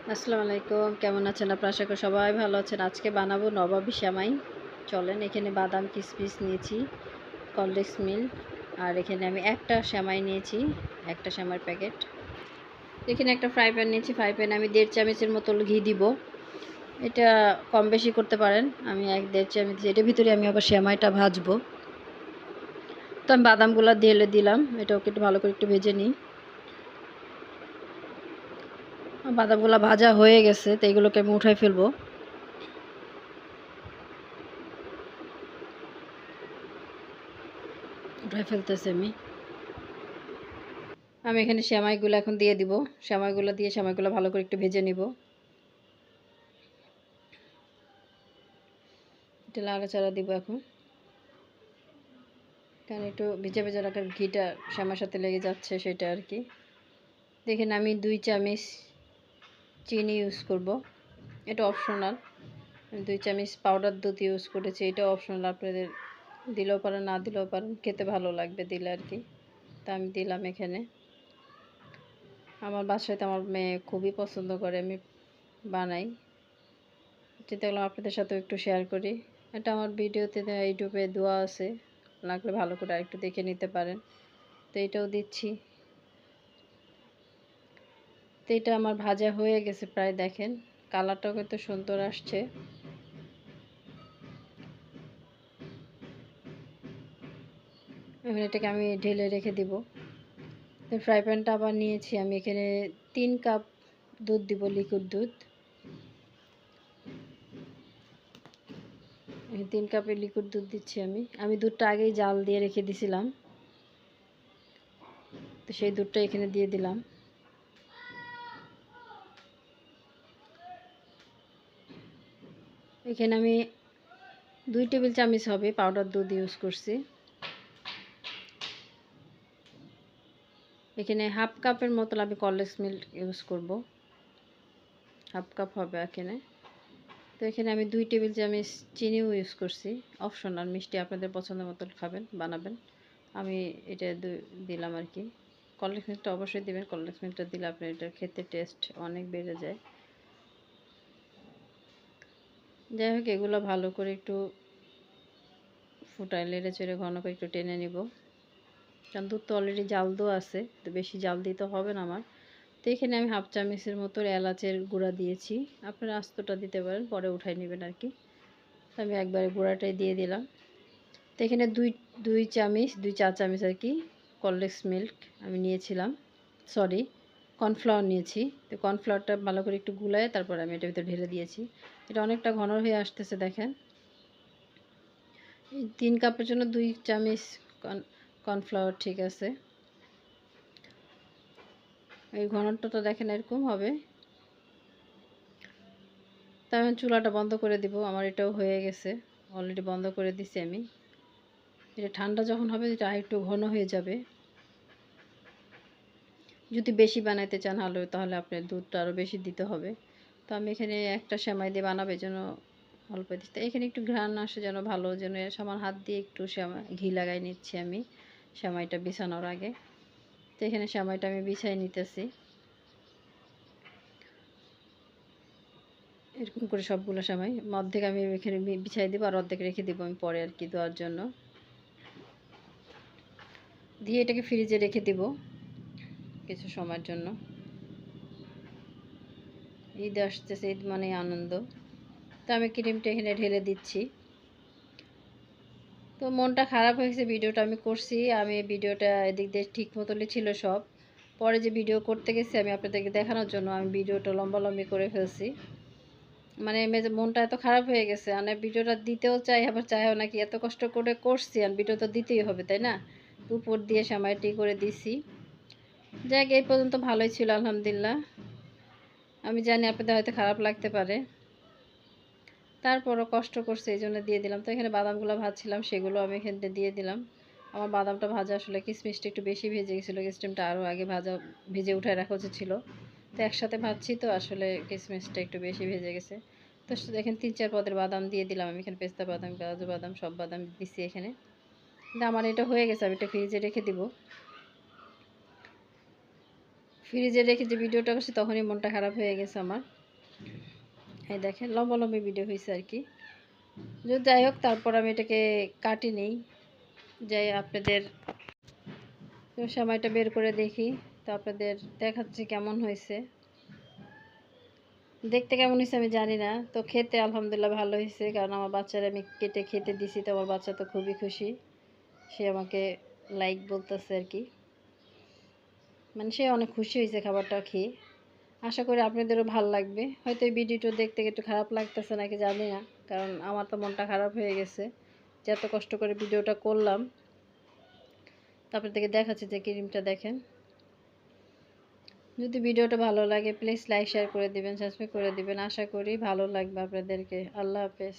আসসালামু আলাইকুম, কেমন আছেন আপনারা? আশা করি সবাই ভালো আছেন। আজকে বানাবো নবাবী সেমাই। চলেন, এখানে বাদাম কিশমিশ নিয়েছি, কলডেক্স মিল্ক, আর এখানে আমি একটা সেমাই নিয়েছি, একটা সেমাইয়ের প্যাকেট। এখানে একটা ফ্রাই প্যান নিয়েছি, ফ্রাই প্যানে আমি 1.5 চামচের মতো ঘি দিব। এটা কম বেশি করতে পারেন। আমি 1-1.5 চামচ, এটার ভিতরে আমি আবার সেমাইটা ভাজবো। তো আমি বাদামগুলো ঢেলে দিলাম, এটাকে একটু ভালো করে একটু ভেজে নিই। বাদামগুলো ভাজা হয়ে গেছে, তো এগুলোকে আমি উঠাই ফেলবো। উঠাই ফেলতেছি আমি এখানে সেমাইগুলো এখন দিয়ে দিব। সেমাইগুলো দিয়ে সেমাইগুলো ভালো করে একটু ভেজে নিব। এটা নাড়াচাড়া দিব এখন, কারণ একটু ভেজা ভেজা রাখার ঘিটা সেমাইয়ের সাথে লেগে যাচ্ছে, সেটা আর কি। দেখেন আমি 2 চামচ চিনি ইউজ করব, এটা অপশনাল। 2 চামচ পাউডার দুধ ইউজ করেছি, এটা অপশনাল, আপনাদের দিলেও পারেন না দিলেও পারেন, খেতে ভালো লাগবে দিলে আর কি। তা আমি দিলাম এখানে। আমার বাসায় তো আমার মেয়ে খুবই পছন্দ করে, আমি বানাই, যেটা আপনাদের সাথেও একটু শেয়ার করি। এটা আমার ভিডিওতে ইউটিউবে দেওয়া আছে, লাগলে ভালো করে আরেকটু দেখে নিতে পারেন। তো এটাও দিচ্ছি। তো এটা আমার ভাজা হয়ে গেছে প্রায়, দেখেন কালারটাও কত সুন্দর আসছে। এখন এটাকে আমি ঢেলে রেখে দিব। তো ফ্রাই প্যানটা আবার নিয়েছি, আমি এখানে 3 কাপ দুধ দিব, লিকুইড দুধ। 3 কাপের লিকুইড দুধ দিচ্ছি আমি দুধটা আগেই জাল দিয়ে রেখে দিছিলাম, তো সেই দুধটা এখানে দিয়ে দিলাম। এখানে আমি 2 টেবিল চামচ হবে পাউডার দুধ ইউজ করছি। এখানে হাফ কাপের মতো আমি কলডেক্স মিল্ক ইউজ করব, হাফ কাপ হবে এখানে। তো এখানে আমি 2 টেবিল চামচ চিনিও ইউজ করছি, অপশনাল, মিষ্টি আপনাদের পছন্দ মতো খাবেন বানাবেন। আমি এটা দিলাম আর কি। কলডেক্স মিল্কটা অবশ্যই দেবেন, কলডেক্স মিল্কটা দিলে আপনার এটার খেতে টেস্ট অনেক বেড়ে যায়। যাই হোক, এগুলো ভালো করে একটু ফুটায় নেড়ে চেড়ে ঘন করে একটু টেনে নিব, কারণ দুধ তো অলরেডি জাল দেওয়া আছে, তো বেশি জাল দিতে হবে না আমার। তো এখানে আমি হাফ চামচের মতো এলাচের গুঁড়া দিয়েছি, আপনারা আস্তটা দিতে পারেন, পরে উঠাই নেবেন আর কি। তো আমি একবারে গুঁড়াটাই দিয়ে দিলাম। তো এখানে দুই চা চামচ আর কি কলডেক্স মিল্ক আমি নিয়েছিলাম, সরি কর্নফ্লাওয়ার নিয়েছি। তো কর্নফ্লাওয়ারটা ভালো করে একটু গুলায় তারপর আমি এটার ভিতরে ঢেলে দিয়েছি। এটা অনেকটা ঘন হয়ে আসতেছে, দেখেন। এই 3 কাপের জন্য 2 চামচ কর্নফ্লাওয়ার ঠিক আছে। এই ঘনত্বটা দেখেন এরকম হবে। তা আমি চুলাটা বন্ধ করে দিব, আমার এটাও হয়ে গেছে, অলরেডি বন্ধ করে দিছি আমি। এটা ঠান্ডা যখন হবে এটা আরেকটু ঘন হয়ে যাবে। যদি বেশি বানাইতে চান হালুয়া, তাহলে আপনার দুধটা আরও বেশি দিতে হবে। তো আমি এখানে একটা সেমাই দিয়ে বানাবে যেন অল্প দিতে, এখানে একটু ঘ্রাণ আসে যেন ভালো, যেন সমান হাত দিয়ে একটু ঘি লাগাই নিচ্ছি আমি সেমাইটা বিছানোর আগে। তো এখানে সেমাইটা আমি বিছাই নিতেছি এরকম করে, সবগুলো সেমাই অর্ধেক আমি এখানে বিছাই দিব, আর অর্ধেক রেখে দিব আমি পরে আর কি দেওয়ার জন্য। দিয়ে এটাকে ফ্রিজে রেখে দিব কিছু সময়ের জন্য। ঈদ আসতেছে, ঈদ মানে আনন্দ। তো আমি ক্রিমটা এখানে ঢেলে দিচ্ছি। তো মনটা খারাপ হয়েছে, ভিডিওটা আমি করছি, আমি ভিডিওটা এদিক দিয়ে ঠিক মতনই ছিল সব। পরে যে ভিডিও করতে গেছি আমি আপনাদেরকে দেখানোর জন্য আমি ভিডিওটা লম্বালম্বি করে ফেলছি। মানে মনটা এত খারাপ হয়ে গেছে, মানে ভিডিওটা দিতেও চাই আবার চাইও নাকি, এত কষ্ট করে করছি আর ভিডিও তো দিতেই হবে, তাই না? উপর দিয়ে সেমাইটি করে দিছি। যাক, এই পর্যন্ত ভালোই ছিল আলহামদুলিল্লাহ। আমি জানি আপনাদের হয়তো খারাপ লাগতে পারে, তারপরও কষ্ট করছে এই জন্য দিয়ে দিলাম। তো এখানে বাদামগুলো ভাজছিলাম, সেগুলো আমি এখানে দিয়ে দিলাম। আমার বাদামটা ভাজা আসলে কিশমিশটা একটু বেশি ভেজে গেছিলো, কিশমিশটা আরও আগে ভেজে উঠায় রাখা উচিত ছিল। তো একসাথে ভাজছি তো আসলে কিশমিশটা একটু বেশি ভেজে গেছে। তো দেখেন 3-4 পদের বাদাম দিয়ে দিলাম আমি এখানে, পেস্তা বাদাম, কাজু বাদাম, সব বাদাম দিচ্ছি এখানে। কিন্তু আমার এটা হয়ে গেছে, আমি এটা ফ্রিজে রেখে দিব। ফ্রিজে রেখে যে ভিডিওটা করছি তখনই মনটা খারাপ হয়ে গেছে আমার। এই দেখেন লম্বা লম্বি ভিডিও হয়েছে আর কি। যাই হোক, তারপর আমি এটাকে কাটি নেই, যাই আপনাদের সময়টা বের করে দেখি, তো আপনাদের দেখাচ্ছি কেমন হয়েছে। দেখতে কেমন হয়েছে আমি জানি না, তো খেতে আলহামদুলিল্লাহ ভালো হয়েছে, কারণ আমার বাচ্চারা আমি কেটে খেতে দিছি, তো আমার বাচ্চা তো খুবই খুশি, সে আমাকে লাইক বলতেছে আর কি, মানে সে অনেক খুশি হয়েছে খাবারটা খেয়ে। আশা করি আপনাদেরও ভালো লাগবে। হয়তো এই ভিডিওটা দেখতে একটু খারাপ লাগতেছে নাকি জানি না, কারণ আমার তো মনটা খারাপ হয়ে গেছে যে এত কষ্ট করে ভিডিওটা করলাম। তারপর থেকে দেখাচ্ছি যে ক্রিমটা দেখেন। যদি ভিডিওটা ভালো লাগে প্লিজ লাইক শেয়ার করে দিবেন, সাবস্ক্রাইব করে দিবেন। আশা করি ভালো লাগবে আপনাদেরকে। আল্লাহ হাফেজ।